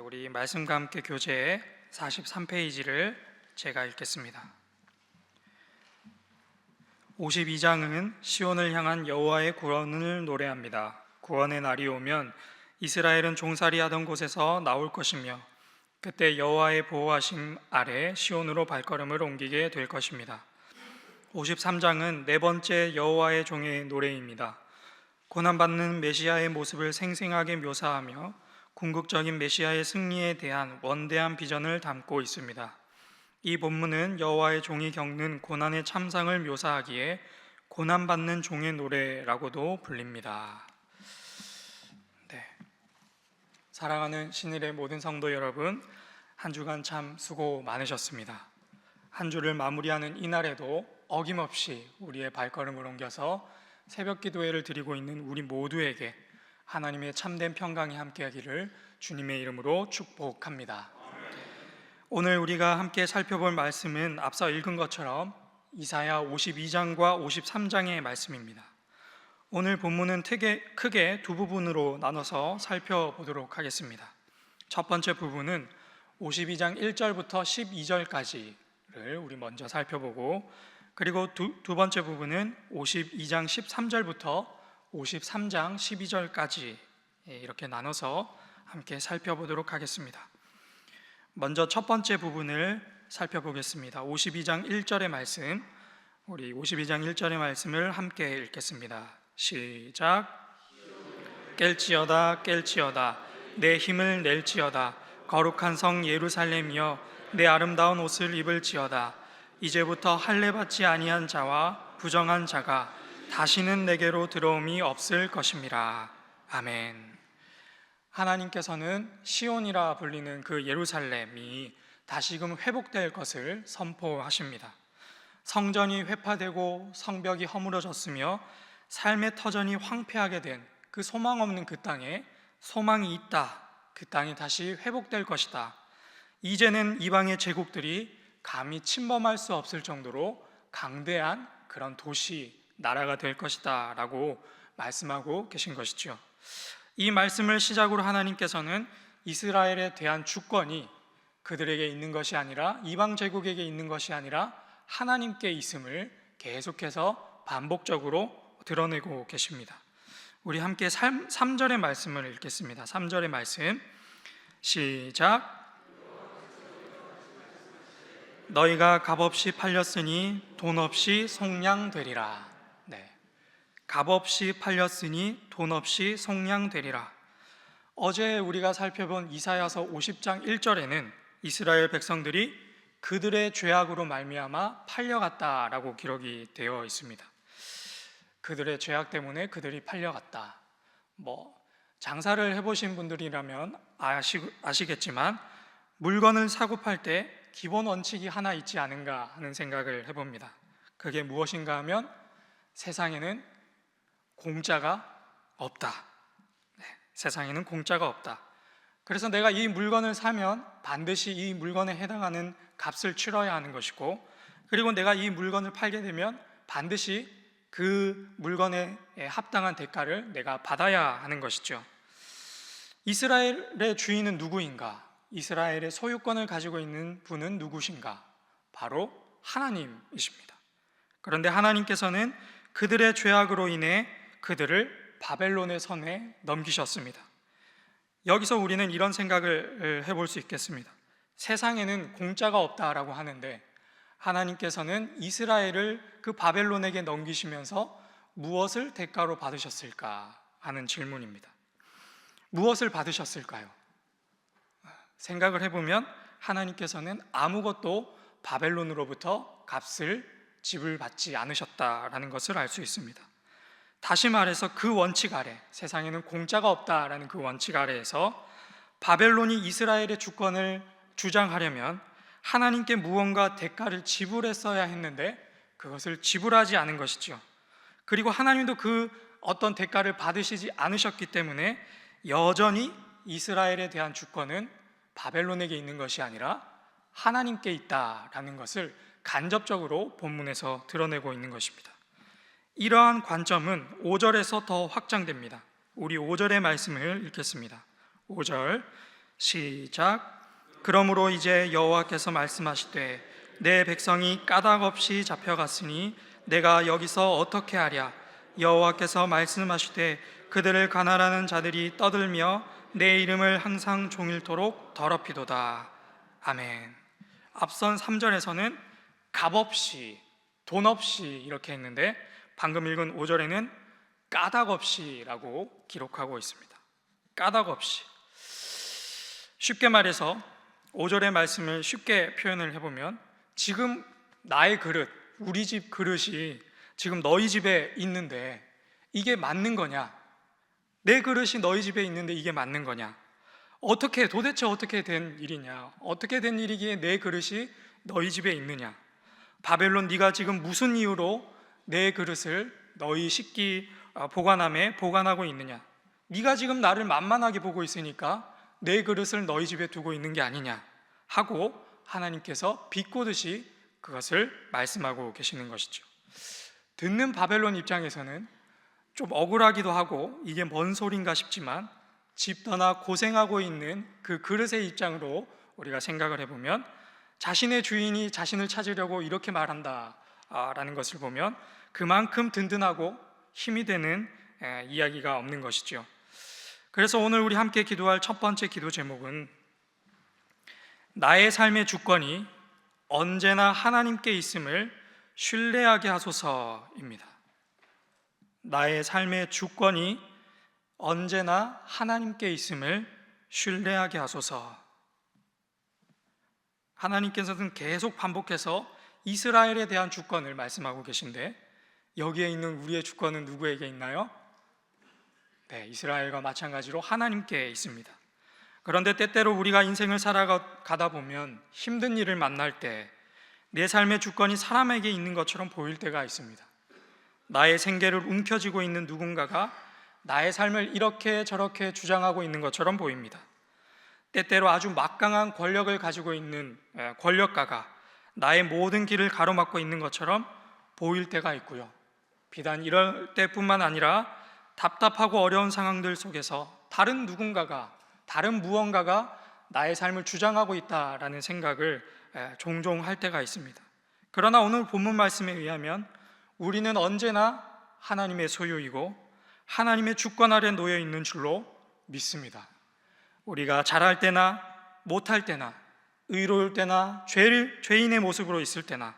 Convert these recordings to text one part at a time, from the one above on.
우리 말씀과 함께 교재 43페이지를 제가 읽겠습니다. 52장은 시온을 향한 여호와의 구원을 노래합니다. 구원의 날이 오면 이스라엘은 종살이 하던 곳에서 나올 것이며 그때 여호와의 보호하심 아래 시온으로 발걸음을 옮기게 될 것입니다. 53장은 네 번째 여호와의 종의 노래입니다. 고난받는 메시아의 모습을 생생하게 묘사하며 궁극적인 메시아의 승리에 대한 원대한 비전을 담고 있습니다. 이 본문은 여호와의 종이 겪는 고난의 참상을 묘사하기에 고난받는 종의 노래라고도 불립니다. 사랑하는 신일의 모든 성도 여러분, 한 주간 참 수고 많으셨습니다. 한 주를 마무리하는 이날에도 어김없이 우리의 발걸음을 옮겨서 새벽 기도회를 드리고 있는 우리 모두에게 하나님의 참된 평강이 함께하기를 주님의 이름으로 축복합니다. 오늘 우리가 함께 살펴볼 말씀은 앞서 읽은 것처럼 이사야 52장과 53장의 말씀입니다. 오늘 본문은 크게 두 부분으로 나눠서 살펴보도록 하겠습니다. 첫 번째 부분은 52장 1절부터 12절까지를 우리 먼저 살펴보고, 그리고 두 번째 부분은 52장 13절부터 53장 12절까지 이렇게 나눠서 함께 살펴보도록 하겠습니다. 먼저 첫 번째 부분을 살펴보겠습니다. 52장 1절의 말씀, 우리 52장 1절의 말씀을 함께 읽겠습니다. 시작. 깰지어다 깰지어다 내 힘을 낼지어다 거룩한 성 예루살렘이여 내 아름다운 옷을 입을지어다 이제부터 할례받지 아니한 자와 부정한 자가 다시는 내게로 들어옴이 없을 것임이라. 아멘. 하나님께서는 시온이라 불리는 그 예루살렘이 다시금 회복될 것을 선포하십니다. 성전이 회파되고 성벽이 허물어졌으며 삶의 터전이 황폐하게 된 그 소망 없는 그 땅에 소망이 있다. 그 땅이 다시 회복될 것이다. 이제는 이방의 제국들이 감히 침범할 수 없을 정도로 강대한 그런 도시, 나라가 될 것이다 라고 말씀하고 계신 것이죠. 이 말씀을 시작으로 하나님께서는 이스라엘에 대한 주권이 그들에게 있는 것이 아니라, 이방 제국에게 있는 것이 아니라 하나님께 있음을 계속해서 반복적으로 드러내고 계십니다. 우리 함께 3절의 말씀을 읽겠습니다. 3절의 말씀 시작. 너희가 값없이 팔렸으니 돈 없이 속량되리라. 값없이 팔렸으니 돈 없이 속량되리라. 어제 우리가 살펴본 이사야서 50장 1절에는 이스라엘 백성들이 그들의 죄악으로 말미암아 팔려갔다라고 기록이 되어 있습니다. 그들의 죄악 때문에 그들이 팔려갔다. 장사를 해보신 분들이라면 아시겠지만 물건을 사고 팔 때 기본 원칙이 하나 있지 않은가 하는 생각을 해봅니다. 그게 무엇인가 하면 세상에는 공짜가 없다. 세상에는 공짜가 없다. 그래서 내가 이 물건을 사면 반드시 이 물건에 해당하는 값을 치러야 하는 것이고, 그리고 내가 이 물건을 팔게 되면 반드시 그 물건에 합당한 대가를 내가 받아야 하는 것이죠. 이스라엘의 주인은 누구인가? 이스라엘의 소유권을 가지고 있는 분은 누구신가? 바로 하나님이십니다. 그런데 하나님께서는 그들의 죄악으로 인해 그들을 바벨론의 손에 넘기셨습니다. 여기서 우리는 이런 생각을 해볼 수 있겠습니다. 세상에는 공짜가 없다라고 하는데 하나님께서는 이스라엘을 그 바벨론에게 넘기시면서 무엇을 대가로 받으셨을까 하는 질문입니다. 무엇을 받으셨을까요? 생각을 해보면 하나님께서는 아무것도 바벨론으로부터 값을 지불받지 않으셨다라는 것을 알 수 있습니다. 다시 말해서 그 원칙 아래, 세상에는 공짜가 없다라는 그 원칙 아래에서 바벨론이 이스라엘의 주권을 주장하려면 하나님께 무언가 대가를 지불했어야 했는데 그것을 지불하지 않은 것이죠. 그리고 하나님도 그 어떤 대가를 받으시지 않으셨기 때문에 여전히 이스라엘에 대한 주권은 바벨론에게 있는 것이 아니라 하나님께 있다라는 것을 간접적으로 본문에서 드러내고 있는 것입니다. 이러한 관점은 5절에서 더 확장됩니다. 우리 5절의 말씀을 읽겠습니다. 5절 시작. 그러므로 이제 여호와께서 말씀하시되 내 백성이 까닭 없이 잡혀갔으니 내가 여기서 어떻게 하랴. 여호와께서 말씀하시되 그들을 가난하는 자들이 떠들며 내 이름을 항상 종일토록 더럽히도다. 아멘. 앞선 3절에서는 값없이, 돈 없이 이렇게 했는데 방금 읽은 5절에는 까닭 없이라고 기록하고 있습니다. 까닭 없이. 쉽게 말해서 5절의 말씀을 쉽게 표현을 해보면, 지금 나의 그릇, 우리 집 그릇이 지금 너희 집에 있는데 이게 맞는 거냐? 내 그릇이 너희 집에 있는데 이게 맞는 거냐? 도대체 어떻게 된 일이냐? 어떻게 된 일이기에 내 그릇이 너희 집에 있느냐? 바벨론, 네가 지금 무슨 이유로 내 그릇을 너희 식기 보관함에 보관하고 있느냐? 네가 지금 나를 만만하게 보고 있으니까 내 그릇을 너희 집에 두고 있는 게 아니냐 하고 하나님께서 비꼬듯이 그것을 말씀하고 계시는 것이죠. 듣는 바벨론 입장에서는 좀 억울하기도 하고 이게 뭔 소린가 싶지만, 집 떠나 고생하고 있는 그 그릇의 입장으로 우리가 생각을 해보면 자신의 주인이 자신을 찾으려고 이렇게 말한다라는 것을 보면 그만큼 든든하고 힘이 되는 이야기가 없는 것이죠. 그래서 오늘 우리 함께 기도할 첫 번째 기도 제목은 나의 삶의 주권이 언제나 하나님께 있음을 신뢰하게 하소서입니다. 나의 삶의 주권이 언제나 하나님께 있음을 신뢰하게 하소서. 하나님께서는 계속 반복해서 이스라엘에 대한 주권을 말씀하고 계신데, 여기에 있는 우리의 주권은 누구에게 있나요? 네, 이스라엘과 마찬가지로 하나님께 있습니다. 그런데 때때로 우리가 인생을 살아가다 보면 힘든 일을 만날 때 내 삶의 주권이 사람에게 있는 것처럼 보일 때가 있습니다. 나의 생계를 움켜쥐고 있는 누군가가 나의 삶을 이렇게 저렇게 주장하고 있는 것처럼 보입니다. 때때로 아주 막강한 권력을 가지고 있는 권력가가 나의 모든 길을 가로막고 있는 것처럼 보일 때가 있고요. 비단 이럴 때뿐만 아니라 답답하고 어려운 상황들 속에서 다른 누군가가, 다른 무언가가 나의 삶을 주장하고 있다라는 생각을 종종 할 때가 있습니다. 그러나 오늘 본문 말씀에 의하면 우리는 언제나 하나님의 소유이고 하나님의 주권 아래 놓여 있는 줄로 믿습니다. 우리가 잘할 때나 못할 때나, 의로울 때나 죄인의 모습으로 있을 때나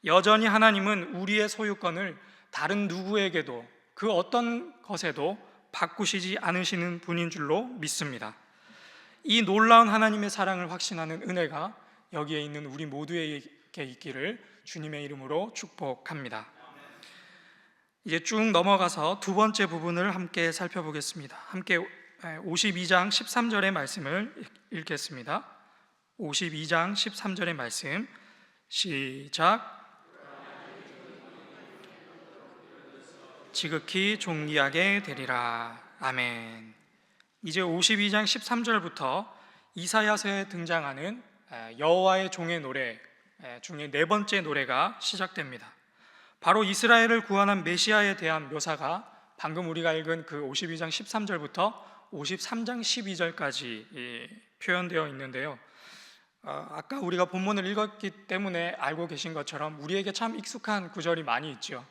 여전히 하나님은 우리의 소유권을 다른 누구에게도, 그 어떤 것에도 바꾸시지 않으시는 분인 줄로 믿습니다. 이 놀라운 하나님의 사랑을 확신하는 은혜가 여기에 있는 우리 모두에게 있기를 주님의 이름으로 축복합니다. 이제 쭉 넘어가서 두 번째 부분을 함께 살펴보겠습니다. 함께 52장 13절의 말씀을 읽겠습니다. 52장 13절의 말씀 시작. 지극히 존귀하게 되리라. 아멘. 이제 52장 13절부터 이사야서에 등장하는 여호와의 종의 노래 중에 네 번째 노래가 시작됩니다. 바로 이스라엘을 구원한 메시아에 대한 묘사가 방금 우리가 읽은 그 52장 13절부터 53장 12절까지 표현되어 있는데요. 아까 우리가 본문을 읽었기 때문에 알고 계신 것처럼 우리에게 참 익숙한 구절이 많이 있죠.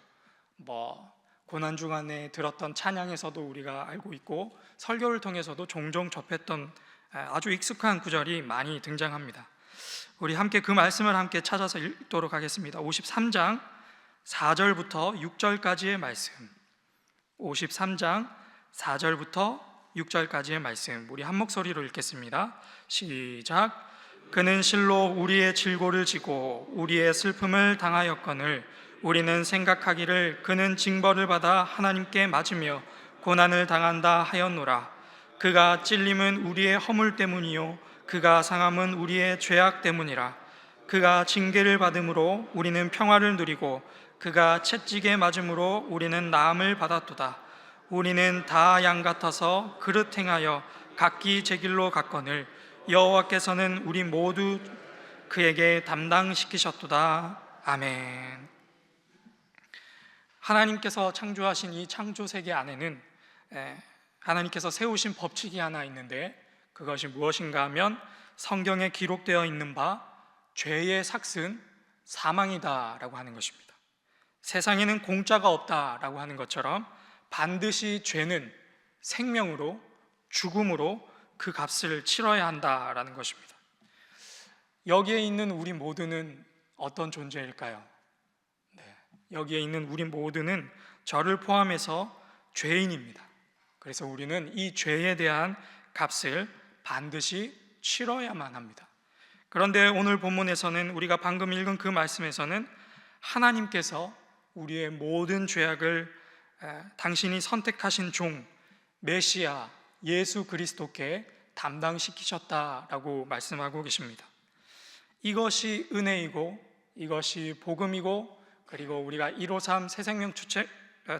고난 주간에 들었던 찬양에서도 우리가 알고 있고 설교를 통해서도 종종 접했던 아주 익숙한 구절이 많이 등장합니다. 우리 함께 그 말씀을 함께 찾아서 읽도록 하겠습니다. 53장 4절부터 6절까지의 말씀, 53장 4절부터 6절까지의 말씀, 우리 한 목소리로 읽겠습니다. 시작. 그는 실로 우리의 질고를 지고 우리의 슬픔을 당하였거늘 우리는 생각하기를 그는 징벌을 받아 하나님께 맞으며 고난을 당한다 하였노라. 그가 찔림은 우리의 허물 때문이요 그가 상함은 우리의 죄악 때문이라. 그가 징계를 받음으로 우리는 평화를 누리고 그가 채찍에 맞음으로 우리는 나음을 받았도다. 우리는 다 양 같아서 그릇 행하여 각기 제 길로 갔거늘 여호와께서는 우리 모두 그에게 담당시키셨도다. 아멘. 하나님께서 창조하신 이 창조 세계 안에는 하나님께서 세우신 법칙이 하나 있는데 그것이 무엇인가 하면 성경에 기록되어 있는 바 죄의 삭은 사망이다라고 하는 것입니다. 세상에는 공짜가 없다라고 하는 것처럼 반드시 죄는 생명으로, 죽음으로 그 값을 치러야 한다라는 것입니다. 여기에 있는 우리 모두는 어떤 존재일까요? 여기에 있는 우리 모두는 저를 포함해서 죄인입니다. 그래서 우리는 이 죄에 대한 값을 반드시 치러야만 합니다. 그런데 오늘 본문에서는 우리가 방금 읽은 그 말씀에서는 하나님께서 우리의 모든 죄악을 당신이 선택하신 종 메시아 예수 그리스도께 담당시키셨다라고 말씀하고 계십니다. 이것이 은혜이고 이것이 복음이고, 그리고 우리가 153 새생명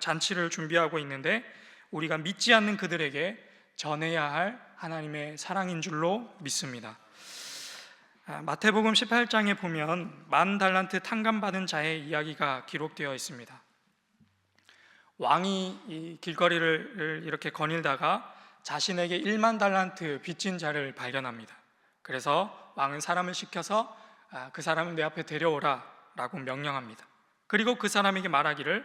잔치를 준비하고 있는데 우리가 믿지 않는 그들에게 전해야 할 하나님의 사랑인 줄로 믿습니다. 마태복음 18장에 보면 10,000달란트 탕감받은 자의 이야기가 기록되어 있습니다. 왕이 이 길거리를 이렇게 거닐다가 자신에게 10,000달란트 빚진 자를 발견합니다. 그래서 왕은 사람을 시켜서 그 사람을 내 앞에 데려오라 라고 명령합니다. 그리고 그 사람에게 말하기를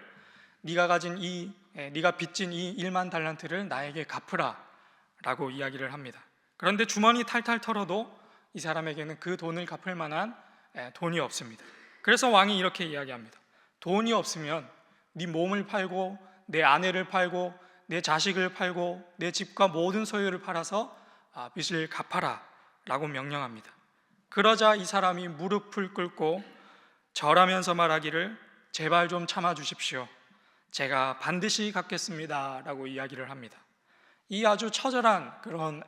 네가 빚진 이 10,000달란트를 나에게 갚으라 라고 이야기를 합니다. 그런데 주머니 탈탈 털어도 이 사람에게는 그 돈을 갚을 만한 돈이 없습니다. 그래서 왕이 이렇게 이야기합니다. 돈이 없으면 네 몸을 팔고 내 아내를 팔고 내 자식을 팔고 내 집과 모든 소유를 팔아서 빚을 갚아라 라고 명령합니다. 그러자 이 사람이 무릎을 꿇고 절하면서 말하기를 제발 좀 참아 주십시오. 제가 반드시 갚겠습니다 라고 이야기를 합니다. 이 아주 처절한 그런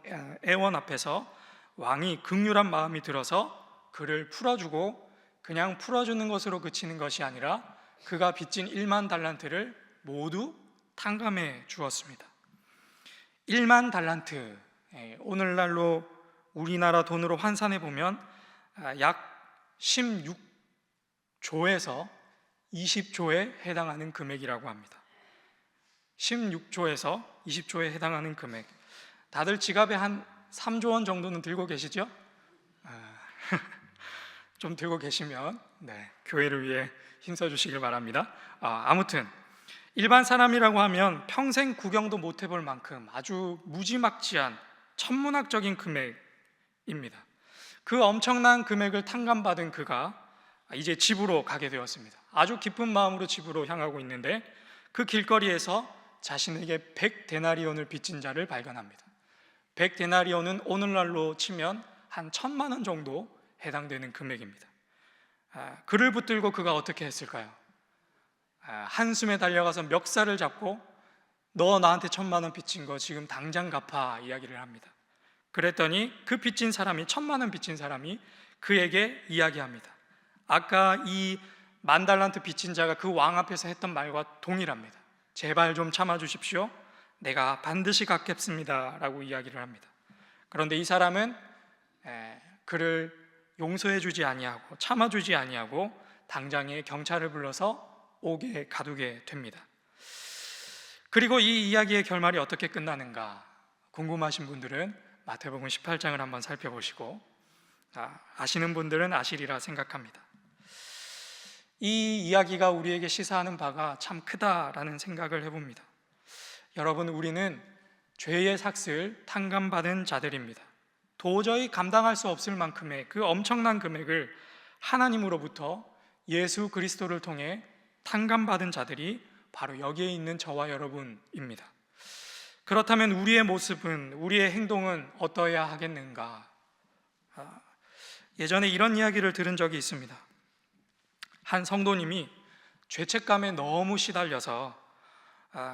애원 앞에서 왕이 긍휼한 마음이 들어서 그를 풀어주고, 그냥 풀어주는 것으로 그치는 것이 아니라 그가 빚진 10,000달란트를 모두 탕감해 주었습니다. 10,000달란트, 오늘날로 우리나라 돈으로 환산해 보면 약 16조에서 20조에 해당하는 금액이라고 합니다. 16조에서 20조에 해당하는 금액. 다들 지갑에 한 3조 원 정도는 들고 계시죠? 좀 들고 계시면 교회를 위해 힘써 주시길 바랍니다. 아무튼 일반 사람이라고 하면 평생 구경도 못 해볼 만큼 아주 무지막지한 천문학적인 금액입니다. 그 엄청난 금액을 탕감받은 그가 이제 집으로 가게 되었습니다. 아주 기쁜 마음으로 집으로 향하고 있는데 그 길거리에서 자신에게 100데나리온을 빚진 자를 발견합니다. 100데나리온은 오늘날로 치면 한 1,000만 원 정도 해당되는 금액입니다. 그를 붙들고 그가 어떻게 했을까요? 한숨에 달려가서 멱살을 잡고 너 나한테 1,000만 원 빚진 거 지금 당장 갚아 이야기를 합니다. 그랬더니 그 빚진 사람이 1,000만 원 빚진 사람이 그에게 이야기합니다. 아까 이 10,000달란트 빚진 자가 그 왕 앞에서 했던 말과 동일합니다. 제발 좀 참아 주십시오. 내가 반드시 갚겠습니다 라고 이야기를 합니다. 그런데 이 사람은 그를 용서해 주지 아니하고 참아 주지 아니하고 당장에 경찰을 불러서 옥에 가두게 됩니다. 그리고 이 이야기의 결말이 어떻게 끝나는가 궁금하신 분들은 마태복음 18장을 한번 살펴보시고 아시는 분들은 아시리라 생각합니다. 이 이야기가 우리에게 시사하는 바가 참 크다라는 생각을 해봅니다. 여러분, 우리는 죄의 삭을 탕감받은 자들입니다. 도저히 감당할 수 없을 만큼의 그 엄청난 금액을 하나님으로부터 예수 그리스도를 통해 탕감받은 자들이 바로 여기에 있는 저와 여러분입니다. 그렇다면 우리의 모습은, 우리의 행동은 어떠해야 하겠는가? 예전에 이런 이야기를 들은 적이 있습니다. 한 성도님이 죄책감에 너무 시달려서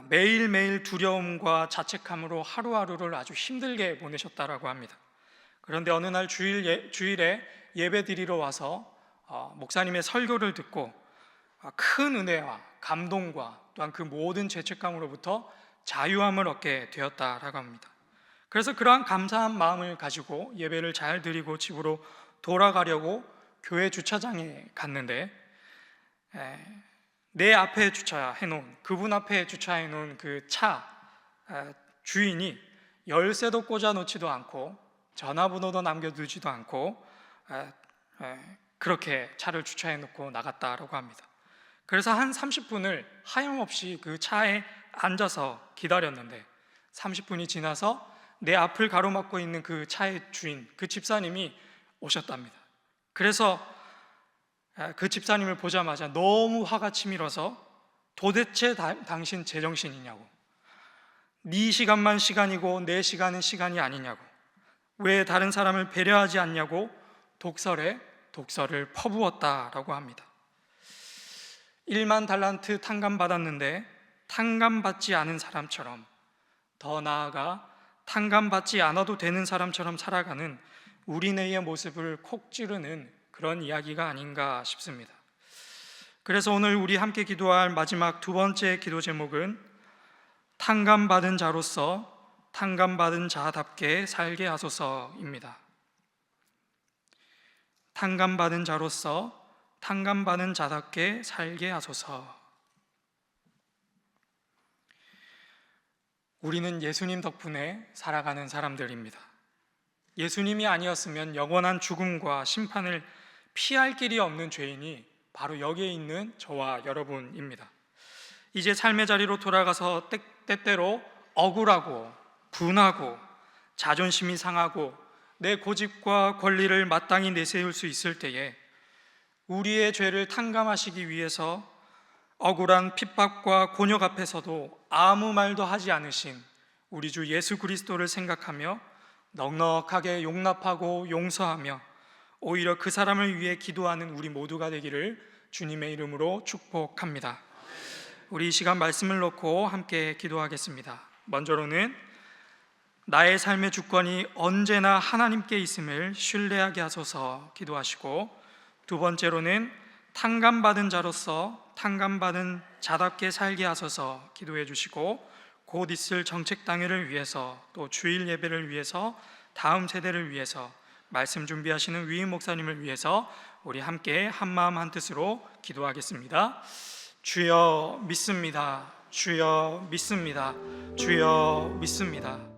매일매일 두려움과 자책감으로 하루하루를 아주 힘들게 보내셨다라고 합니다. 그런데 어느 날 주일에 예배 드리러 와서 목사님의 설교를 듣고 큰 은혜와 감동과 또한 그 모든 죄책감으로부터 자유함을 얻게 되었다라고 합니다. 그래서 그러한 감사한 마음을 가지고 예배를 잘 드리고 집으로 돌아가려고 교회 주차장에 갔는데 내 앞에 주차해놓은, 그분 앞에 주차해놓은 그 차 주인이 열쇠도 꽂아놓지도 않고 전화번호도 남겨두지도 않고 그렇게 차를 주차해 놓고 나갔다라고 합니다. 그래서 한 30분을 하염없이 그 차에 앉아서 기다렸는데 30분이 지나서 내 앞을 가로막고 있는 그 차의 주인, 그 집사님이 오셨답니다. 그래서 그 집사님을 보자마자 너무 화가 치밀어서 도대체 당신 제정신이냐고, 네 시간만 시간이고 내 시간은 시간이 아니냐고, 왜 다른 사람을 배려하지 않냐고 독설에 독설을 퍼부었다라고 합니다. 1만 달란트 탕감받았는데 탕감받지 않은 사람처럼, 더 나아가 탕감받지 않아도 되는 사람처럼 살아가는 우리네의 모습을 콕 찌르는 그런 이야기가 아닌가 싶습니다. 그래서 오늘 우리 함께 기도할 마지막 두 번째 기도 제목은 탕감받은 자로서 탕감받은 자답게 살게 하소서입니다. 탕감받은 자로서 탕감받은 자답게 살게 하소서. 우리는 예수님 덕분에 살아가는 사람들입니다. 예수님이 아니었으면 영원한 죽음과 심판을 피할 길이 없는 죄인이 바로 여기에 있는 저와 여러분입니다. 이제 삶의 자리로 돌아가서 때때로 억울하고 분하고 자존심이 상하고 내 고집과 권리를 마땅히 내세울 수 있을 때에 우리의 죄를 탕감하시기 위해서 억울한 핍박과 곤욕 앞에서도 아무 말도 하지 않으신 우리 주 예수 그리스도를 생각하며 넉넉하게 용납하고 용서하며 오히려 그 사람을 위해 기도하는 우리 모두가 되기를 주님의 이름으로 축복합니다. 우리 이 시간 말씀을 놓고 함께 기도하겠습니다. 먼저로는 나의 삶의 주권이 언제나 하나님께 있음을 신뢰하게 하소서 기도하시고, 두 번째로는 탕감받은 자로서 탕감받은 자답게 살게 하소서 기도해 주시고, 곧 있을 정책 당회를 위해서 또 주일 예배를 위해서 다음 세대를 위해서 말씀 준비하시는 위임 목사님을 위해서 우리 함께 한마음 한뜻으로 기도하겠습니다. 주여 믿습니다. 주여 믿습니다. 주여 믿습니다.